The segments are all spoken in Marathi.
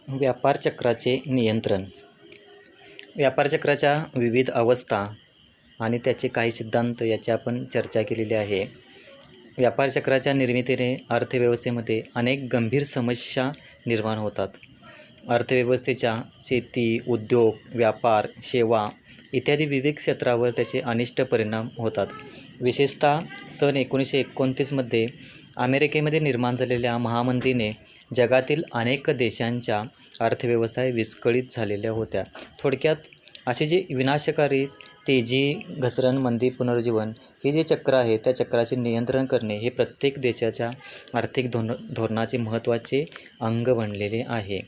व्यापार चक्राचे नियंत्रण. व्यापार चक्राच्या विविध अवस्था आणि त्याचे काही सिद्धांत याची आपण चर्चा केलेली आहे. व्यापार चक्राच्या निर्मितीने अर्थव्यवस्थेमध्ये अनेक गंभीर समस्या निर्माण होतात. अर्थव्यवस्थेच्या शेती, उद्योग, व्यापार, सेवा इत्यादी विविध क्षेत्रावर त्याचे अनिष्ट परिणाम होतात. विशेषतः सन 1929मध्ये अमेरिकेमध्ये निर्माण झालेल्या महामंदीने जगातील अनेक देशांच्या अर्थव्यवस्था विस्कळीत झालेल्या होत्या. थोडक्यात असे जे विनाशकारी तेजी, घसरण, मंदी, पुनरुज्जीवन हे जे चक्र आहे त्या चक्राचे नियंत्रण करणे हे प्रत्येक देशाच्या आर्थिक धोरणाचे महत्त्वाचे अंग बनलेले आहे.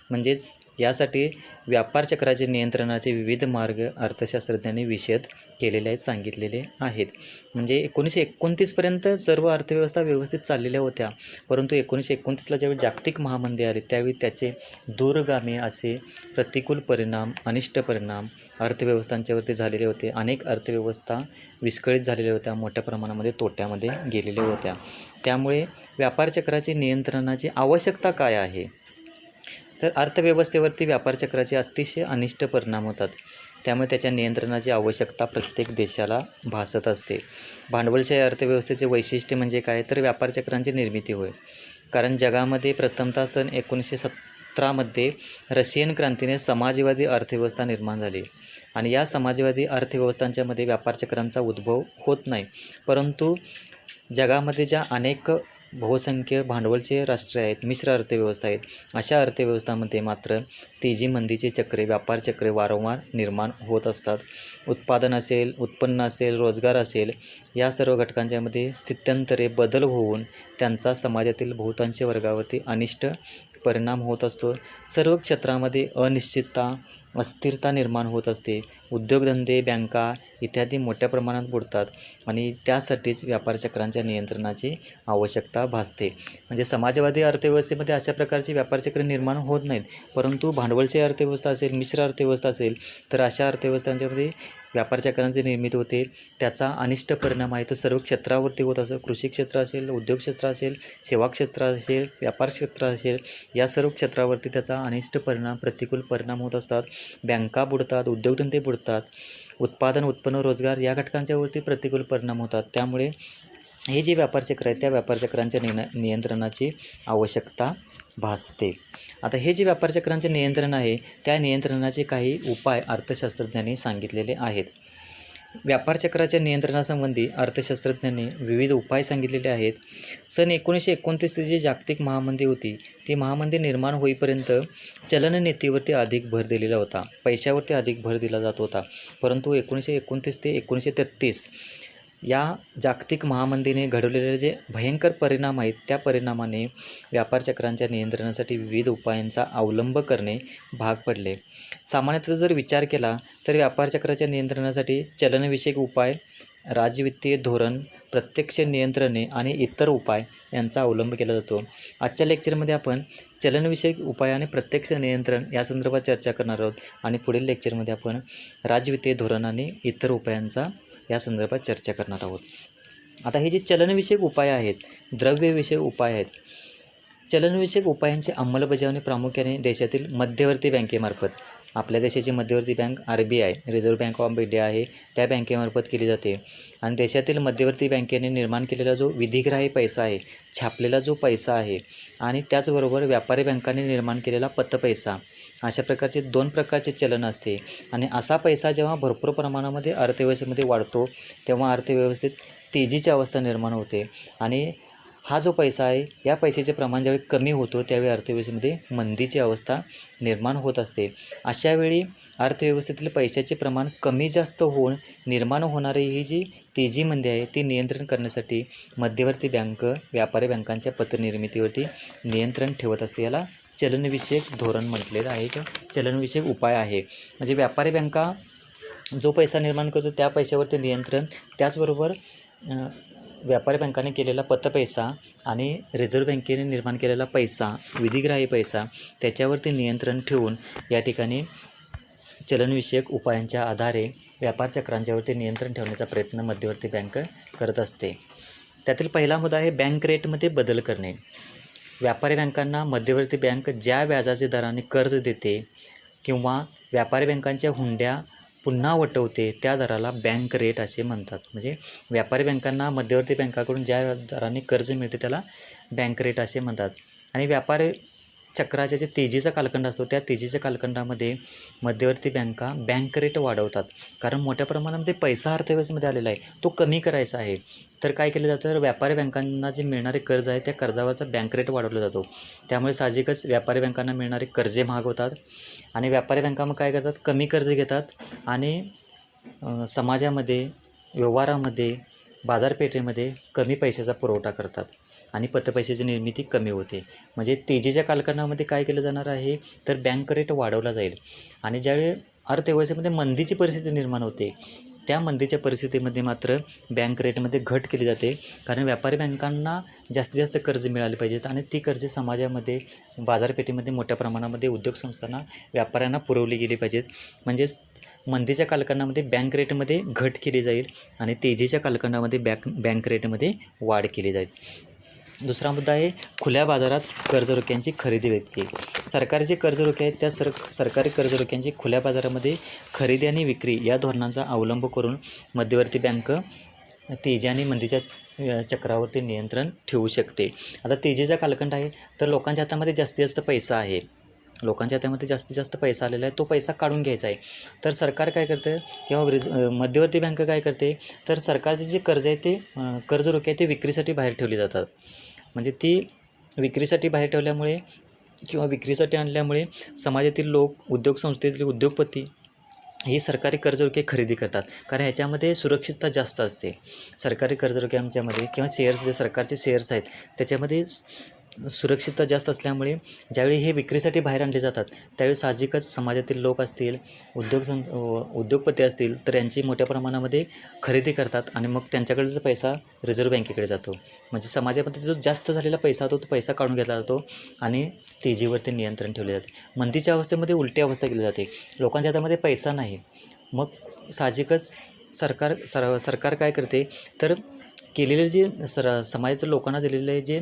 म्हणजेच यासाठी व्यापार चक्राचे नियंत्रणाचे विविध मार्ग अर्थशास्त्रज्ञांनी विशद केलेले आहेत, सांगितलेले आहेत. म्हणजे 1929पर्यंत सर्व अर्थव्यवस्था व्यवस्थित चाललेल्या होत्या, परंतु 1929ला ज्यावेळी जागतिक महामंदी आली त्यावेळी त्याचे दूरगामी असे प्रतिकूल परिणाम, अनिष्ट परिणाम अर्थव्यवस्थांच्यावरती झालेले होते. अनेक अर्थव्यवस्था विस्कळीत झालेल्या होत्या, मोठ्या प्रमाणामध्ये तोट्यामध्ये गेलेल्या होत्या. त्यामुळे व्यापार चक्राचे नियंत्रणाची आवश्यकता काय आहे? तर अर्थव्यवस्थेवरती व्यापार चक्राचे अतिशय अनिष्ट परिणाम होतात. त्यामुळे त्याच्या नियंत्रणाची आवश्यकता प्रत्येक देशाला भासत असते. भांडवलशाही अर्थव्यवस्थेचे वैशिष्ट्य म्हणजे काय? तर व्यापार चक्रांची निर्मिती होय. कारण जगामध्ये प्रथमतः सन 1917मध्ये रशियन क्रांतीने समाजवादी अर्थव्यवस्था निर्माण झाली आणि या समाजवादी अर्थव्यवस्थांच्यामध्ये व्यापार चक्रांचा उद्भव होत नाही. परंतु जगामध्ये ज्या अनेक बहुसंख्य भांडवलचे राष्ट्रे आहेत, मिश्र अर्थव्यवस्था आहेत, अशा अर्थव्यवस्थांमध्ये मात्र तेजी, मंदीचे चक्रे, व्यापार चक्रे वारंवार निर्माण होत असतात. उत्पादन असेल, उत्पन्न असेल, रोजगार असेल, या सर्व घटकांच्यामध्ये स्थित्यंतरे, बदल होऊन त्यांचा समाजातील बहुतांश वर्गावरती अनिष्ट परिणाम होत असतो. सर्व क्षेत्रामध्ये अनिश्चितता, अस्थिरता निर्माण होत असते. उद्योगधंदे, बँका इत्यादी मोठ्या प्रमाणात बुडतात आणि त्यासाठीच व्यापार चक्रांच्या नियंत्रणाची आवश्यकता भासते. म्हणजे समाजवादी अर्थव्यवस्थेमध्ये अशा प्रकारची व्यापार चक्र निर्माण होत नाहीत, परंतु भांडवलशाही अर्थव्यवस्था असेल, मिश्र अर्थव्यवस्था असेल, तर अशा अर्थव्यवस्थांच्यामध्ये व्यापार चक्रांची निर्मिती होते. त्याचा अनिष्ट परिणाम आहे तो सर्व क्षेत्रावरती होत असतो. कृषी क्षेत्र असेल, उद्योग क्षेत्र असेल, सेवा क्षेत्र असेल, व्यापार क्षेत्र असेल, या सर्व क्षेत्रावरती त्याचा अनिष्ट परिणाम, प्रतिकूल परिणाम होत असतात. बँका बुडतात, उद्योगधंदे बुडतात, उत्पादन, उत्पन्न, रोजगार या घटकांच्यावरती प्रतिकूल परिणाम होतात. त्यामुळे हे जे व्यापार चक्र आहे त्या व्यापार चक्रांच्या नियंत्रणाची आवश्यकता भासते. आता हे जे व्यापार चक्रांचे नियंत्रण आहे त्या नियंत्रणाचे काही उपाय अर्थशास्त्रज्ञांनी सांगितलेले आहेत. व्यापार चक्राच्या नियंत्रणासंबंधी अर्थशास्त्रज्ञांनी विविध उपाय सांगितलेले आहेत. सन 1929 जी जागतिक महामंदी होती, ती महामंदी निर्माण होईपर्यंत चलननीतीवरती अधिक भर दिलेला होता, पैशावरती अधिक भर दिला जात होता. परंतु 1929 ते 1933 या जागतिक महामंदीने घडवलेले जे भयंकर परिणाम आहेत त्या परिणामाने व्यापार चक्रांच्या नियंत्रणासाठी विविध उपायांचा अवलंब करणे भाग पडले. सामान्यतः जर विचार केला तर व्यापार चक्राच्या नियंत्रणासाठी चलनविषयक उपाय, राजवित्तीय धोरण, प्रत्यक्ष नियंत्रणे आणि इतर उपाय यांचा अवलंब केला जातो. आजच्या लेक्चरमध्ये आपण चलनविषयक उपाय आणि प्रत्यक्ष नियंत्रण या संदर्भात चर्चा करणार आहोत आणि पुढील लेक्चरमध्ये आपण राजवित्तीय धोरण आणि इतर उपायांचा या संदर्भात चर्चा करणार आहोत. आता हे जे चलनविषयक उपाय आहेत, द्रव्यविषयक उपाय आहेत, चलनविषयक उपायांची अंमलबजावणी प्रामुख्याने देशातील मध्यवर्ती बँकेमार्फत, आपल्या देशाची मध्यवर्ती bank RBI, reserve bank of India आहे, त्या बँकेमार्फत केली जाते. आणि देशातील मध्यवर्ती बँकेने निर्माण केलेला जो विधिग्राही पैसा आहे, छापलेला जो पैसा आहे, आणि त्याचबरोबर व्यापारी बँकांनी निर्माण केलेला पतपैसा, अशा प्रकारचे 2 प्रकारचे चलन असते. आणि असा पैसा जेव्हा भरपूर प्रमाणामध्ये अर्थव्यवस्थेमध्ये वाढतो तेव्हा अर्थव्यवस्थेत तेजीची अवस्था निर्माण होते आणि हा जो पैसा आहे या पैशाचे प्रमाण ज्यावेळी कमी होतो त्यावेळी अर्थव्यवस्थेमध्ये मंदीची अवस्था निर्माण होत असते. अशावेळी अर्थव्यवस्थेतील पैशाचे प्रमाण कमी जास्त होऊन निर्माण होणारी ही जी तेजी मंदी आहे ती नियंत्रण करण्यासाठी मध्यवर्ती बँक व्यापारी बँकांच्या पतनिर्मितीवरती नियंत्रण ठेवत असते. याला चलनविषयक धोरण म्हटलेलं आहे, किंवा चलनविषयक उपाय आहे. म्हणजे व्यापारी बँका जो पैसा निर्माण करतो त्या पैशावरती नियंत्रण, त्याचबरोबर व्यापारी बँकाने केलेला पतपैसा आणि रिझर्व्ह बँकेने निर्माण केलेला पैसा, विधिग्राही पैसा, त्याच्यावरती नियंत्रण ठेवून या ठिकाणी चलनविषयक उपायांच्या आधारे व्यापार चक्रांच्यावरती नियंत्रण ठेवण्याचा प्रयत्न मध्यवर्ती बँक करत असते. त्यातील पहिला मुद्दा आहे बँक रेटमध्ये बदल करणे. व्यापारी बँकांना मध्यवर्ती बँक ज्या व्याजाच्या दराने कर्ज देते किंवा व्यापारी बँकांच्या हुंड्या पुन्हा वटवते त्या दराला बँक रेट असे म्हणतात. म्हणजे व्यापारी बँकांना मध्यवर्ती बँकाकडून ज्या दराने कर्ज मिळते त्याला बँक रेट असे म्हणतात. आणि व्यापारी चक्राच्या जे तेजीचा कालखंड असतो त्या तेजीच्या कालखंडामध्ये मध्यवर्ती बँका बँक रेट वाढवतात. कारण मोठ्या प्रमाणामध्ये पैसा अर्थव्यवस्थेमध्ये आलेला आहे, तो कमी करायचा आहे. तर काय केलं जातं, व्यापारी बँकांना जे मिळणारे कर्ज आहे त्या कर्जावरचा बँक रेट वाढवला जातो. त्यामुळे साहजिकच व्यापारी बँकांना मिळणारे कर्जे महाग होतात आणि व्यापारी बँका मग काय करतात, कमी कर्ज घेतात आणि समाजामध्ये, व्यवहारामध्ये, बाजारपेठेमध्ये कमी पैशाचा पुरवठा करतात आणि पतपैशाची निर्मिती कमी होते. म्हणजे तेजीच्या कालखंडामध्ये काय केलं जाणार आहे, तर बँक रेट वाढवला जाईल. आणि ज्यावेळी अर्थव्यवस्थेमध्ये मंदीची परिस्थिती निर्माण होते त्या मंदीच्या परिस्थितीमध्ये मात्र बँक रेटमध्ये घट केली जाते. कारण व्यापारी बँकांना जास्तीत जास्त कर्ज मिळाले पाहिजेत आणि ती कर्जे समाजामध्ये, बाजारपेठेमध्ये मोठ्या प्रमाणामध्ये उद्योग संस्थांना, व्यापाऱ्यांना पुरवली गेली पाहिजेत. म्हणजेच मंदीच्या कालखंडामध्ये बँक रेटमध्ये घट केली जाईल आणि तेजीच्या कालखंडामध्ये बँक रेटमध्ये वाढ केली जाईल. दुसरा मुद्दा आहे खुल्या बाजारात कर्जरोख्यांची खरेदी विक्री. सरकारी जे कर्जरोखे आहेत त्या सरकारी कर्जरोख्यांची खुल्या बाजारामध्ये खरेदी आणि विक्री या धोरणांचा अवलंब करून मध्यवर्ती बँक तेजी आणि मंदीच्या चक्रावरती नियंत्रण ठेवू शकते. आता तेजीचा कालखंड आहे तर लोकांच्या हातामध्ये जास्तीत जास्त पैसा आहे, लोकांच्या हातामध्ये जास्तीत जास्त पैसा आलेला आहे, तो पैसा काढून घ्यायचा आहे. तर सरकार काय करतं किंवा मध्यवर्ती बँक काय करते, तर सरकारचे जे कर्ज आहे ते कर्जरोखे आहे ते विक्रीसाठी बाहेर ठेवले जातात. म्हणजे ती विक्रीसाठी बाहेर ठेवल्यामुळे किंवा विक्रीसाठी आणल्यामुळे समाजातील लोक, उद्योग संस्थेतील उद्योगपती ही सरकारी कर्जरोखे खरेदी करतात. कारण ह्याच्यामध्ये सुरक्षितता जास्त असते. सरकारी कर्जरोख्यांच्यामध्ये किंवा शेअर्स, जे सरकारचे शेअर्स आहेत त्याच्यामध्ये सुरक्षितता जास्त असल्यामुळे ज्यावेळी हे विक्रीसाठी बाहेर आणले जातात त्यावेळी साहजिकच समाजातील लोक असतील, उद्योगपती असतील तर यांची मोठ्या प्रमाणामध्ये खरेदी करतात आणि मग त्यांच्याकडचा पैसा रिझर्व्ह बँकेकडे जातो. म्हणजे समाजामध्ये जो जास्त झालेला पैसा होतो तो पैसा काढून घेतला जातो आणि तेजीवरती नियंत्रण ठेवले जाते. मंदीच्या अवस्थेमध्ये उलटी अवस्था केली जाते, लोकांच्या हातामध्ये पैसा नाही. मग साहजिकच सरकार काय करते, तर केलेले जे समाजातील लोकांना दिलेले जे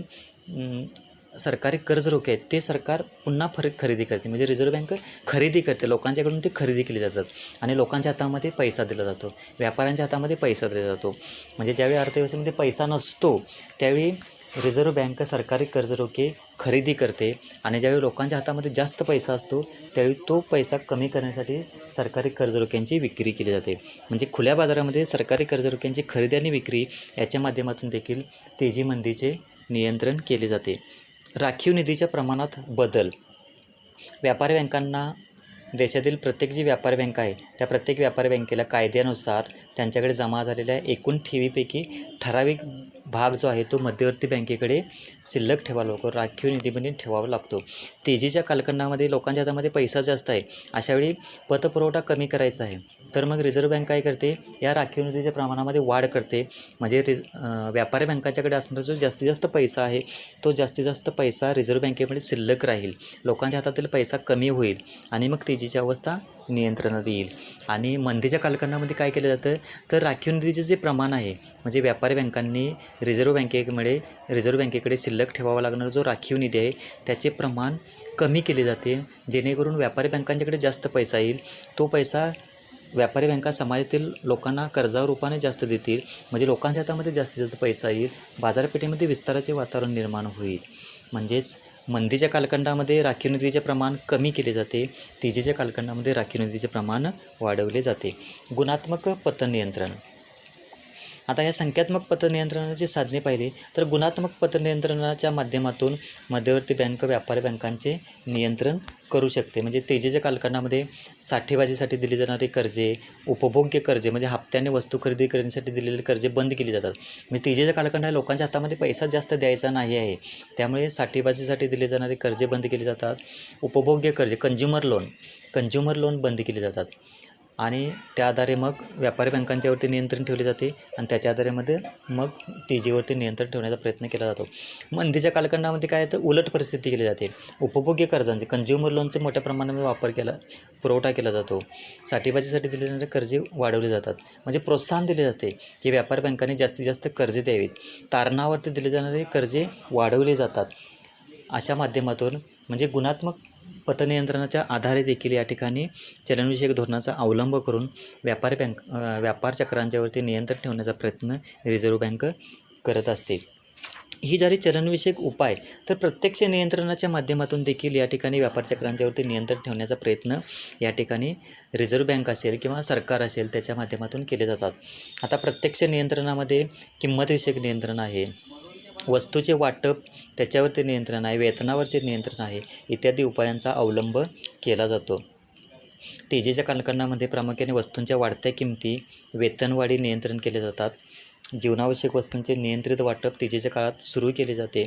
सरकारी कर्जरोखे आहेत ते सरकार पुन्हा खरेदी करते. म्हणजे रिझर्व्ह बँक खरेदी करते, लोकांच्याकडून ते खरेदी केली जातात आणि लोकांच्या हातामध्ये पैसा दिला जातो, व्यापाऱ्यांच्या हातामध्ये पैसा दिला जातो. म्हणजे ज्यावेळी अर्थव्यवस्थेमध्ये पैसा नसतो त्यावेळी रिझर्व्ह बँक सरकारी कर्जरोखे खरेदी करते आणि ज्यावेळी लोकांच्या हातामध्ये जास्त पैसा असतो त्यावेळी तो पैसा कमी करण्यासाठी सरकारी कर्जरोख्यांची विक्री केली जाते. म्हणजे खुल्या बाजारामध्ये सरकारी कर्जरोख्यांची खरेदी आणि विक्री याच्या माध्यमातून देखील तेजी मंदीचे नियंत्रण केले जाते. राखीव निधीच्या प्रमाणात बदल. व्यापारी बँकांना देशातील प्रत्येक जी व्यापारी बँक आहे त्या प्रत्येक व्यापारी बँकेला कायद्यानुसार त्यांच्याकडे जमा झालेल्या एकूण ठेवीपैकी ठराविक भाग जो आहे तो मध्यवर्ती बँकेकडे शिल्लक ठेवावा लागतो, राखीव निधीमध्ये ठेवावा लागतो. तेजीच्या कालखंडामध्ये लोकांच्या हातामध्ये पैसा जास्त आहे, अशावेळी पतपुरवठा कमी करायचा आहे तर मग रिझर्व्ह बँक काय करते, या राखीव निधीच्या प्रमाणामध्ये वाढ करते. म्हणजे व्यापारी बँकांच्याकडे असणारा जो जास्तीत जास्त पैसा आहे तो जास्तीत जास्त पैसा रिझर्व्ह बँकेमध्ये शिल्लक राहील, लोकांच्या हातातील पैसा कमी होईल आणि मग तेजीची अवस्था नियंत्रणात येईल. आणि मंदीच्या कालखंडामध्ये काय केलं जातं, तर राखीव निधीचे जे प्रमाण आहे, म्हणजे व्यापारी बँकांनी रिझर्व्ह बँकेकडे शिल्लक ठेवावा लागणारा जो राखीव निधी आहे त्याचे प्रमाण कमी केले जाते, जेणेकरून व्यापारी बँकांच्याकडे जास्त पैसा येईल. तो पैसा व्यापारी बँका समाजातील लोकांना कर्जावर रूपाने जास्त देतील, म्हणजे लोकांच्या हातामध्ये जास्तीत जास्त पैसा येईल, बाजारपेठेमध्ये विस्ताराचे वातावरण निर्माण होईल. म्हणजेच मंदीच्या कालखंडामध्ये राखीव निधीचे प्रमाण कमी केले जाते, तेजीच्या कालखंडामध्ये राखीव निधीचे प्रमाण वाढवले जाते. गुणात्मक पतनियंत्रण. आता या संख्यात्मक पतनियंत्रणाची साधने पाहिली तर गुणात्मक पतनियंत्रणाच्या माध्यमातून मध्यवर्ती बँक व्यापारी बँकांचे नियंत्रण करू शकते. म्हणजे तेजीच्या कालखंडामध्ये साठेबाजीसाठी दिली जाणारी कर्जे, उपभोग्य कर्जे म्हणजे हप्त्याने वस्तू खरेदी करण्यासाठी दिलेले कर्जे बंद केली जातात. म्हणजे तेजीच्या कालखंडात लोकांच्या हातामध्ये पैसा जास्त द्यायचा नाही आहे, त्यामुळे साठेबाजीसाठी दिले जाणारे कर्जे बंद केली जातात. उपभोग्य कर्जे, कंझ्युमर लोन बंद केले जातात आणि त्या आधारे मग व्यापारी बँकांच्यावरती नियंत्रण ठेवले जाते आणि त्याच्या आधारेमध्ये मग तेजीवरती नियंत्रण ठेवण्याचा प्रयत्न केला जातो. मंदीच्या कालखंडामध्ये काय तर उलट परिस्थिती केली जाते, उपभोग्य कर्जांचे, कंझ्युमर लोनचे मोठ्या प्रमाणामध्ये पुरवठा केला जातो, साठेबाजीसाठी दिले जाणारे कर्जे वाढवले जातात. म्हणजे प्रोत्साहन दिले जाते की व्यापारी बँकांनी जास्तीत जास्त कर्जे द्यावीत, तारणावरती दिले जाणारे कर्जे वाढवले जातात. अशा माध्यमातून म्हणजे गुणात्मक पतनियंत्रणाच्या आधारे देखील या ठिकाणी चलनविषयक धोरणाचा अवलंब करून व्यापार चक्रांच्यावरती नियंत्रण ठेवण्याचा प्रयत्न रिझर्व्ह बँक करत असते. ही झाली चलनविषयक उपाय. तर प्रत्यक्ष नियंत्रणाच्या माध्यमातून देखील या ठिकाणी व्यापार चक्रांच्यावरती नियंत्रण ठेवण्याचा प्रयत्न या ठिकाणी रिझर्व्ह बँक असेल किंवा सरकार असेल त्याच्या माध्यमातून केले जातात. आता प्रत्यक्ष नियंत्रणामध्ये किंमतविषयक नियंत्रण आहे, वस्तूचे वाटप त्याच्यावरती नियंत्रण आहे, वेतनावरचे नियंत्रण आहे, इत्यादी उपायांचा अवलंब केला जातो. तेजीच्या कालखंडामध्ये प्रामुख्याने वस्तूंच्या वाढत्या किमती, वेतनवाढी नियंत्रण केले जातात. जीवनावश्यक वस्तूंचे नियंत्रित वाटप तेजीच्या काळात सुरू केले जाते.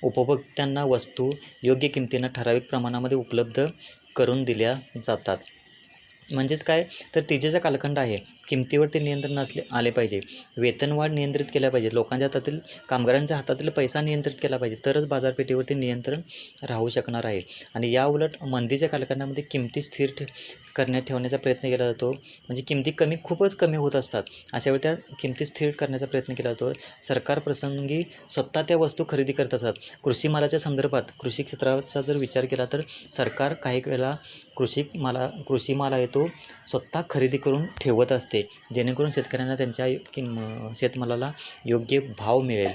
उपभोक्त्यांना वस्तू योग्य किमतीनं ठराविक प्रमाणामध्ये उपलब्ध करून दिल्या जातात. म्हणजेच काय तर तेजीचा कालखंड आहे, किमतीवरती नियंत्रण आले पाहिजे, वेतनवाढ नियंत्रित केल्या पाहिजे, लोकांच्या हातातील कामगारांच्या हातातील पैसा नियंत्रित केला पाहिजे, तरच बाजारपेठेवरती नियंत्रण राहू शकणार आहे. आणि या उलट मंदीच्या कालखंडामध्ये किमती स्थिर ठेवण्याचा प्रयत्न केला जातो. म्हणजे किमती खूपच कमी होत असतात, अशा वेळी त्या किमती स्थिर करण्याचा प्रयत्न केला जातो. सरकार प्रसंगी स्वतः त्या वस्तू खरेदी करत असतात. कृषी मालाच्या संदर्भात कृषी क्षेत्राचा जर विचार केला तर सरकार काही वेळेला कृषी माल आहे तो स्वतः खरेदी करून ठेवत असते, जेणेकरून शेतकऱ्यांना त्यांच्या शेतमालाला योग्य भाव मिळेल.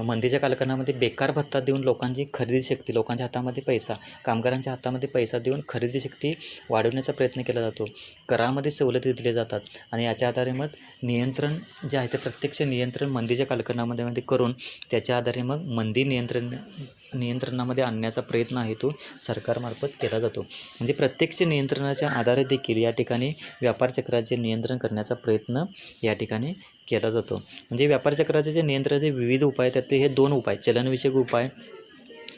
मंदीच्या कालखंडामध्ये बेकार भत्ता देऊन लोकांची खरेदी शक्ती, लोकांच्या हातामध्ये पैसा, कामगारांच्या हातामध्ये पैसा देऊन खरेदी शक्ती वाढवण्याचा प्रयत्न केला जातो. करामध्ये सवलती दिल्या जातात आणि याच्या आधारे मग नियंत्रण जे आहे ते प्रत्यक्ष नियंत्रण मंदीच्या कालखंडामध्ये करून त्याच्या आधारे मग मंदी नियंत्रणामध्ये आणण्याचा प्रयत्न आहे तो सरकारमार्फत केला जातो. म्हणजे प्रत्यक्ष नियंत्रणाच्या आधारे देखील या ठिकाणी व्यापार चक्राचे नियंत्रण करण्याचा प्रयत्न या ठिकाणी केला जातो. म्हणजे व्यापार चक्राचे जे नियंत्रणाचे विविध उपाय त्यातले हे 2 उपाय, चलनविषयक उपाय,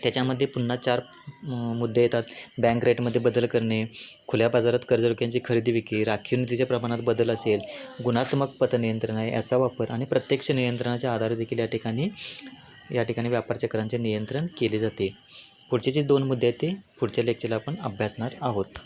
त्याच्यामध्ये पुन्हा 4 मुद्दे येतात. बँक रेटमध्ये बदल करणे, खुल्या बाजारात कर्ज रोख्यांची खरेदी विक्री, राखीव निधीच्या प्रमाणात बदल असेल, गुणात्मक पतनियंत्रण आहे याचा वापर आणि प्रत्यक्ष नियंत्रणाच्या आधारे देखील या ठिकाणी व्यापार चक्रांचे नियंत्रण केले जाते. पुढचे जे 2 मुद्दे आहेत ते पुढच्या लेक्चरला आपण अभ्यासणार आहोत.